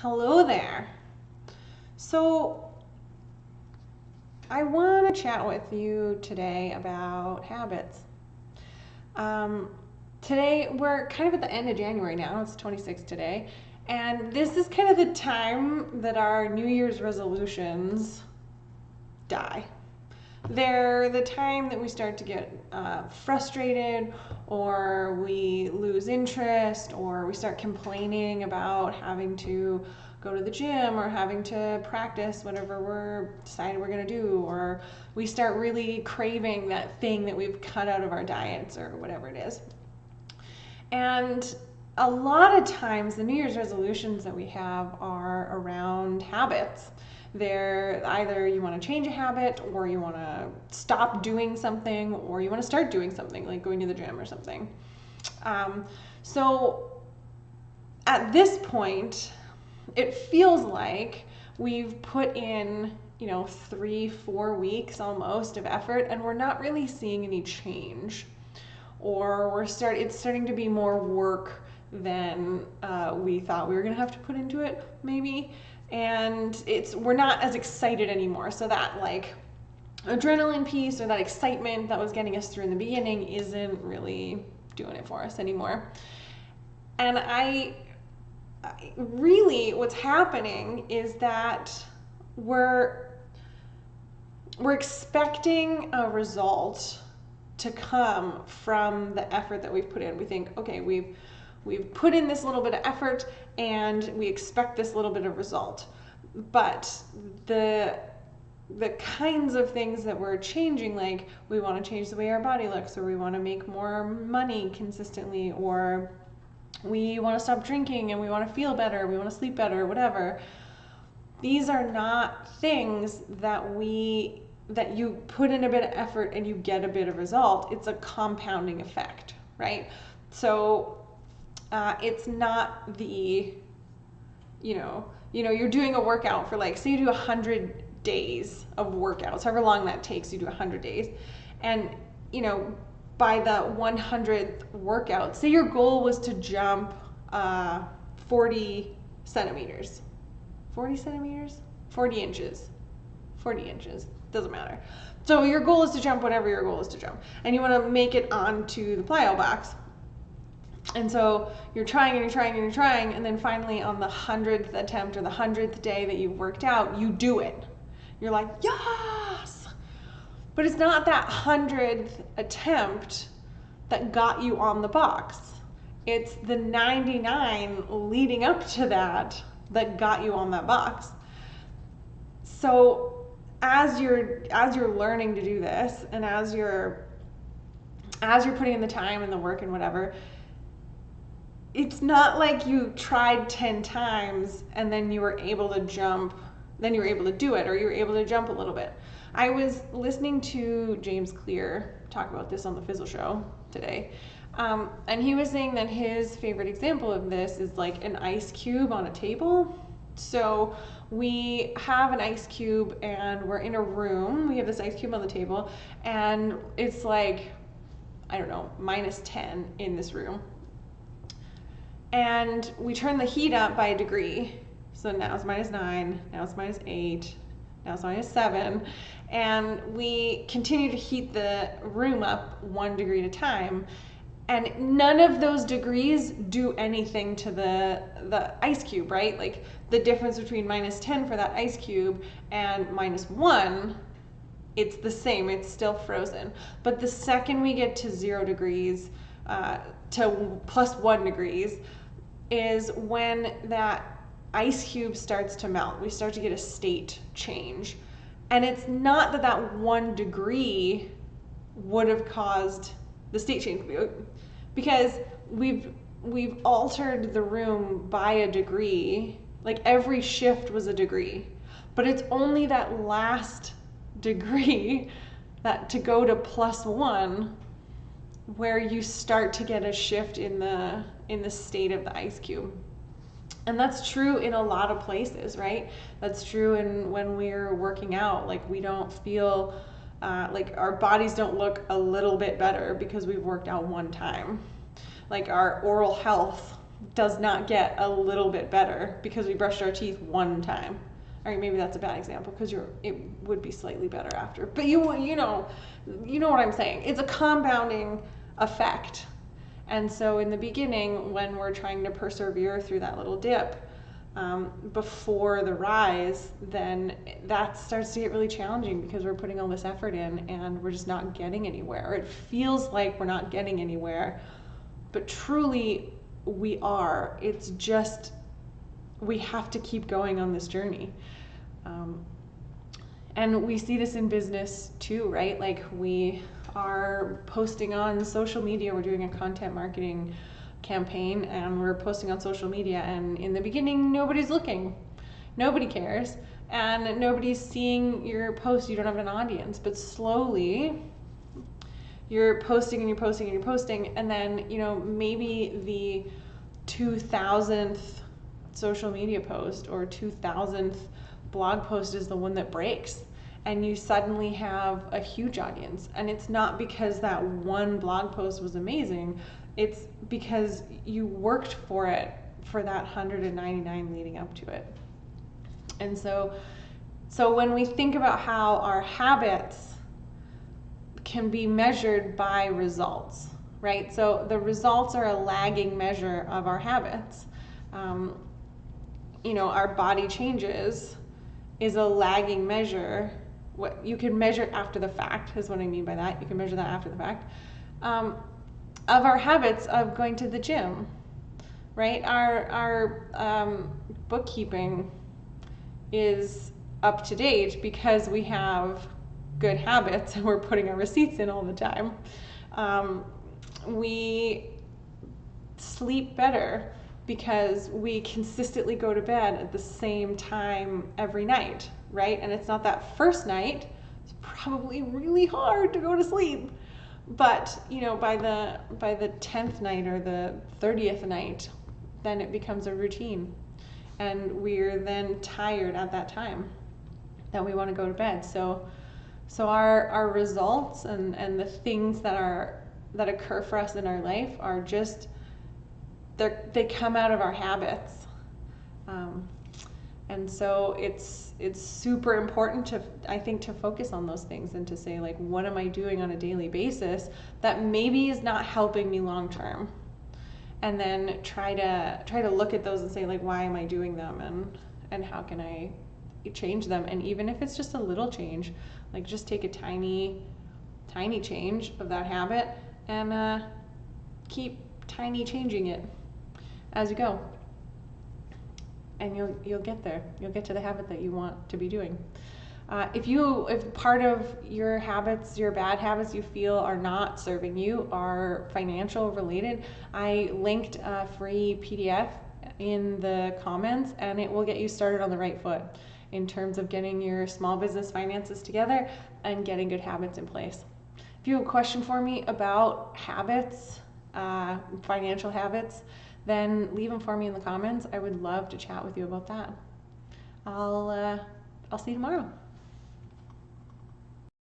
Hello there. So, I want to chat with you today about habits. Um, Today, we're kind of at the end of January now, it's 26 today, and this is kind of the time that our New Year's resolutions die. They're the time that we start to get frustrated, or we lose interest, or we start complaining about having to go to the gym or having to practice whatever we're decided we're going to do, or we start really craving that thing that we've cut out of our diets or whatever it is. And a lot of times, the New Year's resolutions that we have are around habits. They're either you want to change a habit, or you want to stop doing something, or you want to start doing something, like going to the gym or something. Um, so at this point, it feels like we've put in, 3, 4 weeks almost of effort, and we're not really seeing any change, or it's starting to be more work than we thought we were going to have to put into it, maybe. And we're not as excited anymore. So that like adrenaline piece, or that excitement that was getting us through in the beginning, isn't really doing it for us anymore. And really, what's happening is that we're expecting a result to come from the effort that we've put in. We think, okay, we've put in this little bit of effort, and we expect this little bit of result. But the kinds of things that we're changing, like we want to change the way our body looks, or we want to make more money consistently, or we want to stop drinking and we want to feel better, we want to sleep better, whatever. These are not things that you put in a bit of effort and you get a bit of result. It's a compounding effect, right? So it's not you're doing a workout for, like, say you do 100 days of workouts, however long that takes, you do 100 days. And, by the 100th workout, say your goal was to jump 40 centimeters. 40 centimeters? 40 inches. 40 inches. Doesn't matter. So your goal is to jump whatever your goal is to jump. And you want to make it onto the plyo box. And so you're trying and you're trying and you're trying, and then finally on the 100th attempt, or the 100th day that you've worked out, you do it. You're like, yes! But it's not that 100th attempt that got you on the box. It's the 99 leading up to that got you on that box. So as you're learning to do this, and as you're putting in the time and the work and whatever, it's not like you tried 10 times and then you were able to jump, then you were able to do it, or you were able to jump a little bit. I was listening to James Clear talk about this on the Fizzle Show today. And he was saying that his favorite example of this is like an ice cube on a table. So we have an ice cube and we're in a room. We have this ice cube on the table, and it's like, I don't know, -10 in this room. And we turn the heat up by a degree. So now it's -9, now it's -8, now it's -7. And we continue to heat the room up 1 degree at a time. And none of those degrees do anything to the ice cube, right? Like the difference between -10 for that ice cube and -1, it's the same, it's still frozen. But the second we get to 0 degrees, to +1 degrees, is when that ice cube starts to melt. We start to get a state change. And it's not that 1 degree would have caused the state change, because we've altered the room by a degree. Like every shift was a degree, but it's only that last degree, that to go to +1, where you start to get a shift in the state of the ice cube. And that's true in a lot of places, right? That's true when we're working out. Like we don't feel like our bodies don't look a little bit better because we've worked out one time. Like our oral health does not get a little bit better because we brushed our teeth one time. All right, maybe that's a bad example because it would be slightly better after. But you know what I'm saying. It's a compounding effect. And so in the beginning, when we're trying to persevere through that little dip before the rise, then that starts to get really challenging because we're putting all this effort in and we're just not getting anywhere. Or it feels like we're not getting anywhere, but truly we are. It's just we have to keep going on this journey. And we see this in business too, right? Like we are posting on social media, we're doing a content marketing campaign and we're posting on social media, and in the beginning nobody's looking, nobody cares, and nobody's seeing your post, you don't have an audience. But slowly you're posting and you're posting and you're posting, and then maybe the 2000th social media post or 2000th blog post is the one that breaks, and you suddenly have a huge audience. And it's not because that one blog post was amazing, it's because you worked for it for that 199 leading up to it. And so when we think about how our habits can be measured by results, right? So the results are a lagging measure of our habits. Our body changes is a lagging measure. What you can measure after the fact is what I mean by that. You can measure that after the fact of our habits of going to the gym, right? Our bookkeeping is up to date because we have good habits and we're putting our receipts in all the time. We sleep better because we consistently go to bed at the same time every night, right? And it's not that first night, it's probably really hard to go to sleep. But, by the 10th night or the 30th night, then it becomes a routine. And we're then tired at that time that we want to go to bed. So our results and the things that occur for us in our life are just, they come out of our habits. And so it's super important to focus on those things and to say, like, what am I doing on a daily basis that maybe is not helping me long term? And then try to look at those and say, like, why am I doing them, and how can I change them? And even if it's just a little change, like just take a tiny change of that habit and keep tiny changing it as you go. And you'll get there. You'll get to the habit that you want to be doing. If part of your habits, your bad habits you feel are not serving you, are financial related, I linked a free PDF in the comments, and it will get you started on the right foot in terms of getting your small business finances together and getting good habits in place. If you have a question for me about habits, financial habits, then leave them for me in the comments. I would love to chat with you about that. I'll see you tomorrow.